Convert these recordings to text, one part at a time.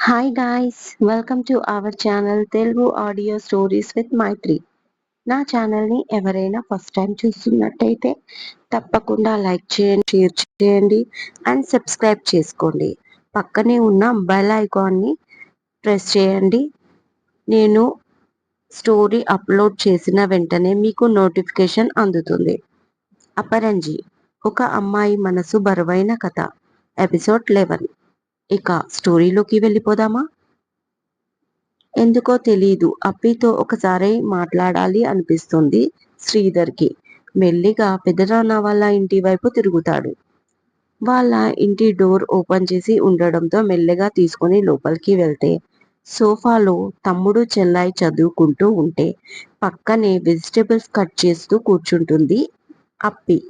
Hi guys, welcome to our channel Telugu audio stories with Maitri. నా ఛానల్ని ఎవరైనా ఫస్ట్ టైం చూస్తున్నట్టయితే తప్పకుండా లైక్ చేయండి, షేర్ చేయండి అండ్ సబ్స్క్రైబ్ చేసుకోండి. పక్కనే ఉన్న బెల్ ఐకాన్ని ప్రెస్ చేయండి. నేను స్టోరీ అప్లోడ్ చేసిన వెంటనే మీకు నోటిఫికేషన్ అందుతుంది. అపరంజి, ఒక అమ్మాయి మనసు బరువైన కథ, ఎపిసోడ్ 11. ఇక స్టోరీలోకి వెళ్ళిపోదామా? ఎందుకో తెలీదు, అప్పితో ఒకసారి మాట్లాడాలి అనిపిస్తుంది శ్రీధర్కి. మెల్లిగా పెదనాన్న వాళ్ళ ఇంటి వైపు తిరుగుతాడు. వాళ్ళ ఇంటి డోర్ ఓపెన్ చేసి ఉండడంతో మెల్లగా తీసుకుని లోపలికి వెళ్తే సోఫాలో తమ్ముడు చెల్లాయి చదువుకుంటూ ఉంటే పక్కనే వెజిటేబుల్స్ కట్ చేస్తూ కూర్చుంటుంది అప్పి.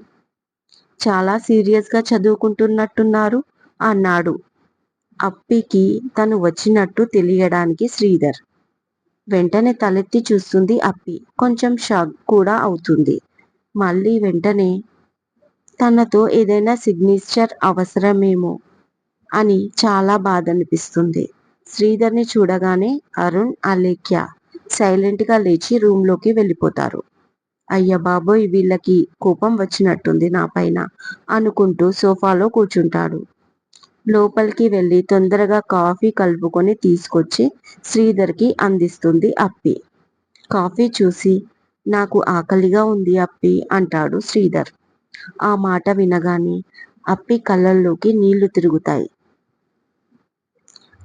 చాలా సీరియస్ గా చదువుకుంటున్నట్టున్నారు అన్నాడు అప్పికి తను వచ్చినట్టు తెలియడానికి శ్రీధర్. వెంటనే తలెత్తి చూస్తుంది అప్పి. కొంచెం షాక్ కూడా అవుతుంది. మళ్ళీ వెంటనే తనతో ఏదైనా సిగ్నేచర్ అవసరమేమో అని చాలా బాధ అనిపిస్తుంది. శ్రీధర్ని చూడగానే అరుణ్, అలేఖ్య సైలెంట్ గా లేచి రూమ్ లోకి వెళ్ళిపోతారు. అయ్య బాబోయ్, వీళ్ళకి కోపం వచ్చినట్టుంది నా పైన అనుకుంటూ సోఫాలో కూర్చుంటాడు. లోపలికి వెళ్ళి తొందరగా కాఫీ కలుపుకొని తీసుకొచ్చి శ్రీధర్కి అందిస్తుంది అప్పి. కాఫీ చూసి నాకు ఆకలిగా ఉంది అప్పి అంటాడు శ్రీధర్. ఆ మాట వినగానే అప్పి కళ్ళల్లోకి నీళ్లు తిరుగుతాయి.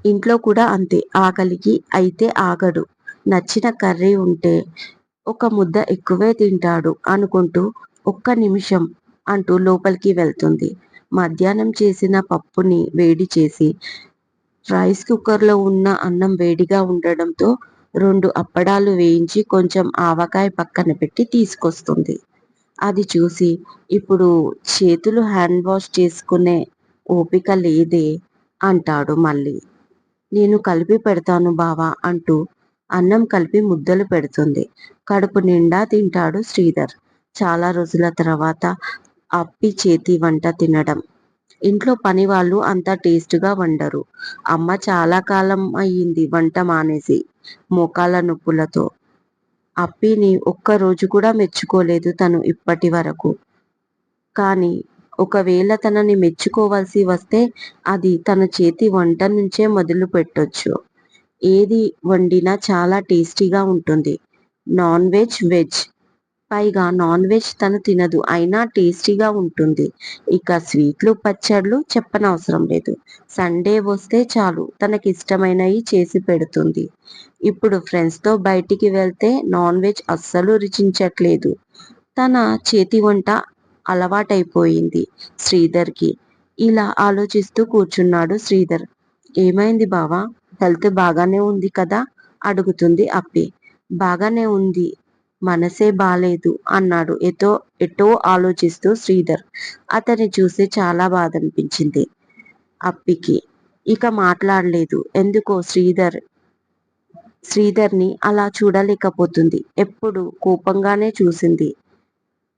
ఇంట్లో కూడా అంతే, ఆకలికి అయితే ఆగడు. నచ్చిన కర్రీ ఉంటే ఒక ముద్ద ఎక్కువే తింటాడు అనుకుంటూ ఒక్క నిమిషం అంటూ లోపలికి వెళ్తుంది. మధ్యాహ్నం చేసిన పప్పుని వేడి చేసి రైస్ కుక్కర్లో ఉన్న అన్నం వేడిగా ఉండడంతో 2 అప్పడాలు వేయించి కొంచెం ఆవకాయ పక్కన పెట్టి తీసుకొస్తుంది. అది చూసి ఇప్పుడు చేతులు హ్యాండ్ వాష్ చేసుకునే ఓపిక లేదే అంటాడు మళ్ళీ. నేను కలిపి పెడతాను బావా అంటూ అన్నం కలిపి ముద్దలు పెడుతుంది. కడుపు నిండా తింటాడు శ్రీధర్. చాలా రోజుల తర్వాత అప్పి చేతి వంట తినడం. ఇంట్లో పని వాళ్ళు అంత టేస్ట్గా వండరు. అమ్మ చాలా కాలం అయ్యింది వంట మానేసి, మోకాళ్ళ నొప్పులతో. అప్పిని ఒక్కరోజు కూడా మెచ్చుకోలేదు తను ఇప్పటి వరకు. కానీ ఒకవేళ తనని మెచ్చుకోవాల్సి వస్తే అది తన చేతి వంట నుంచే మొదలు పెట్టొచ్చు. ఏది వండినా చాలా టేస్టీగా ఉంటుంది. నాన్ వెజ్, వెజ్, పైగా నాన్ వెజ్ తను తినదు, అయినా టేస్టీగా ఉంటుంది. ఇక స్వీట్లు, పచ్చళ్ళు చెప్పనవసరం లేదు. సండే వస్తే చాలు తనకిష్టమైనవి చేసి పెడుతుంది. ఇప్పుడు ఫ్రెండ్స్తో బయటికి వెళ్తే నాన్ వెజ్ అస్సలు రుచించట్లేదు. తన చేతి వంట అలవాటైపోయింది శ్రీధర్కి. ఇలా ఆలోచిస్తూ కూర్చున్నాడు శ్రీధర్. ఏమైంది బావా, హెల్త్ బాగానే ఉంది కదా అడుగుతుంది అప్పి. బాగానే ఉంది, మనసే బాలేదు అన్నాడు ఎటో ఆలోచిస్తూ శ్రీధర్. అతన్ని చూసి చాలా బాధ అనిపించింది అప్పికి. ఇక మాట్లాడలేదు. ఎందుకో శ్రీధర్ని అలా చూడలేకపోతుంది. ఎప్పుడు కోపంగానే చూసింది.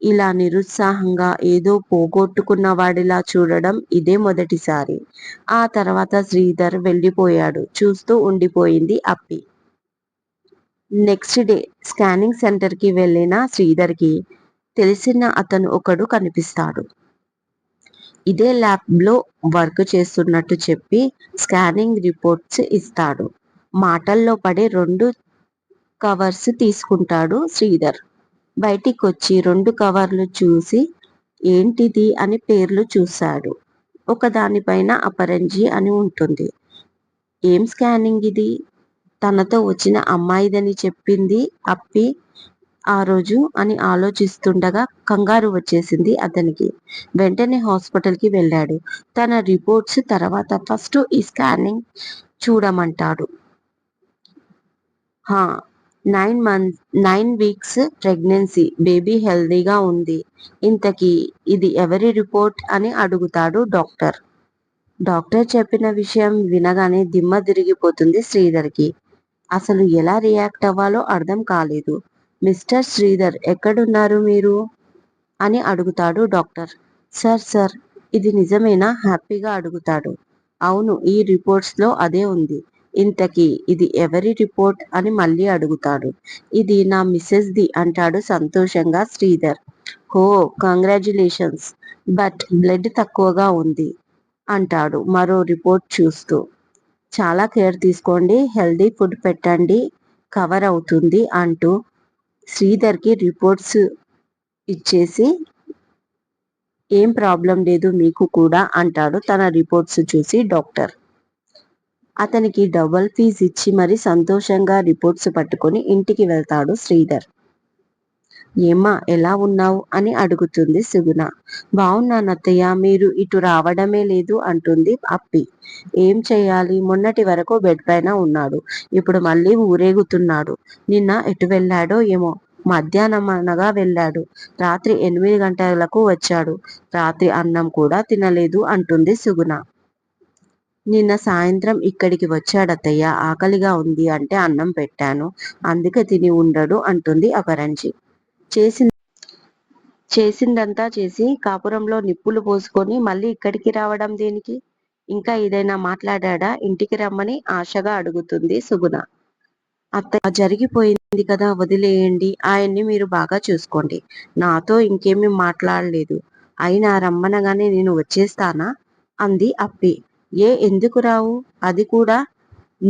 ఇలా నిరుత్సాహంగా ఏదో పోగొట్టుకున్న వాడిలా చూడడం ఇదే మొదటిసారి. ఆ తర్వాత శ్రీధర్ వెళ్ళిపోయాడు. చూస్తూ ఉండిపోయింది అప్పి. నెక్స్ట్ డే స్కానింగ్ సెంటర్కి వెళ్ళిన శ్రీధర్కి తెలిసిన అతను ఒకడు కనిపిస్తాడు. ఇదే ల్యాబ్లో వర్క్ చేస్తున్నట్టు చెప్పి స్కానింగ్ రిపోర్ట్స్ ఇస్తాడు. మాటల్లో పడే 2 కవర్స్ తీసుకుంటాడు శ్రీధర్. బయటికొచ్చి 2 కవర్లు చూసి ఏంటిది అని పేర్లు చూశాడు. ఒకదానిపైన అపరంజి అని ఉంటుంది. ఏం స్కానింగ్ ఇది? తనతో వచ్చిన అమ్మాయిదని చెప్పింది అప్పి ఆ రోజు అని ఆలోచిస్తుండగా కంగారు వచ్చేసింది అతనికి. వెంటనే హాస్పిటల్కి వెళ్ళాడు. తన రిపోర్ట్స్ తర్వాత ఫస్ట్ ఈ స్కానింగ్ చూడమంటాడు. 9 వీక్స్ ప్రెగ్నెన్సీ, బేబీ హెల్దీగా ఉంది. ఇంతకీ ఇది ఎవరి రిపోర్ట్ అని అడుగుతాడు డాక్టర్. డాక్టర్ చెప్పిన విషయం వినగానే దిమ్మ తిరిగిపోతుంది శ్రీధర్కి. అసలు ఎలా రియాక్ట్ అవ్వాలో అర్థం కాలేదు. మిస్టర్ శ్రీధర్, ఎక్కడున్నారు మీరు అని అడుగుతాడు డాక్టర్. సార్, ఇది నిజమేనా హ్యాపీగా అడుగుతాడు. అవును, ఈ రిపోర్ట్స్లో అదే ఉంది. ఇంతకీ ఇది ఎవరి రిపోర్ట్ అని మళ్ళీ అడుగుతాడు. ఇది నా మిసెస్ది అంటాడు సంతోషంగా శ్రీధర్. ఓ, కంగ్రాచ్యులేషన్స్, బట్ బ్లడ్ తక్కువగా ఉంది అంటాడు మరో రిపోర్ట్ చూస్తూ. చాలా కేర్ తీసుకోండి, హెల్దీ ఫుడ్ పెట్టండి, కవర్ అవుతుంది అంటూ శ్రీధర్కి రిపోర్ట్స్ ఇచ్చేసి, ఏం ప్రాబ్లం లేదు మీకు కూడా అంటాడు తన రిపోర్ట్స్ చూసి డాక్టర్. అతనికి డబుల్ ఫీజ్ ఇచ్చి మరి సంతోషంగా రిపోర్ట్స్ పట్టుకొని ఇంటికి వెళ్తాడు శ్రీధర్. ఏమ్మా, ఎలా ఉన్నావు అని అడుగుతుంది సుగుణ. బావున్నానత్తయ్య, మీరు ఇటు రావడమే లేదు అంటుంది అప్పి. ఏం చెయ్యాలి, మొన్నటి వరకు బెడ్ పైన ఉన్నాడు, ఇప్పుడు మళ్ళీ ఊరేగుతున్నాడు. నిన్న ఎటు వెళ్ళాడో ఏమో, మధ్యాహ్నం అనగా వెళ్ళాడు, రాత్రి 8 గంటలకు వచ్చాడు, రాత్రి అన్నం కూడా తినలేదు అంటుంది సుగుణ. నిన్న సాయంత్రం ఇక్కడికి వచ్చాడత్తయ్య, ఆకలిగా ఉంది అంటే అన్నం పెట్టాను, అందుకే తిని ఉండడు అంటుంది అపరంజి. చేసిందంతా చేసి కాపురంలో నిప్పులు పోసుకొని మళ్ళీ ఇక్కడికి రావడం దేనికి? ఇంకా ఏదైనా మాట్లాడా? ఇంటికి రమ్మని ఆశగా అడుగుతుంది సుగుణ. అత్తయ్య, జరిగిపోయింది కదా, వదిలేయండి, ఆయన్ని మీరు బాగా చూసుకోండి. నాతో ఇంకేమీ మాట్లాడలేదు, అయినా రమ్మనగానే నేను వచ్చేస్తానా అంది అప్పి. ఎందుకు రావు, అది కూడా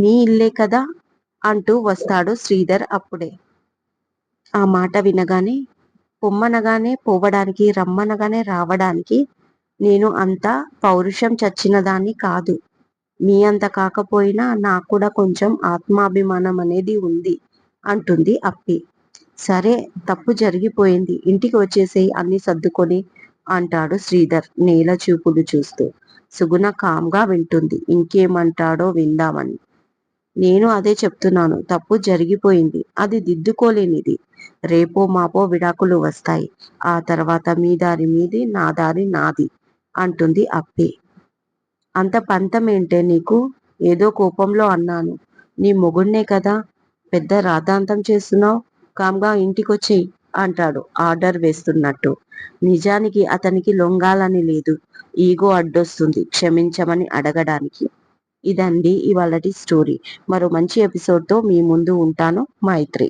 నీ ఇల్లే కదా అంటూ వస్తాడు శ్రీధర్ అప్పుడే. ఆ మాట వినగానే, పొమ్మనగానే పోవడానికి, రమ్మనగానే రావడానికి నేను అంత పౌరుషం చచ్చిన దాన్ని కాదు. మీ అంత కాకపోయినా నాకు కూడా కొంచెం ఆత్మాభిమానం అనేది ఉంది అంటుంది అప్పి. సరే, తప్పు జరిగిపోయింది, ఇంటికి వచ్చేసేయి అన్ని సర్దుకొని అంటాడు శ్రీధర్ నేల చూపులు చూస్తూ. సుగుణ కామ్గా వింటుంది, ఇంకేమంటాడో విందామని. నేను అదే చెప్తున్నాను, తప్పు జరిగిపోయింది, అది దిద్దుకోలేనిది. రేపో మాపో విడాకులు వస్తాయి, ఆ తర్వాత మీ దారి మీది, నా దారి నాది అంటుంది అప్పి. అంత పంతమేంటే నీకు, ఏదో కోపంలో అన్నాను, నీ మొగుణ్ణే కదా, పెద్ద రాద్ధాంతం చేస్తున్నావు, కామ్గా ఇంటికొచ్చేయి అంటాడు ఆర్డర్ వేస్తున్నట్టు. నిజానికి అతనికి లొంగాలని లేదు, ఈగో అడ్డొస్తుంది క్షమించమని అడగడానికి. ఇదండి ఇవాళటి స్టోరీ. మరో మంచి ఎపిసోడ్తో మీ ముందు ఉంటాను. మైత్రి.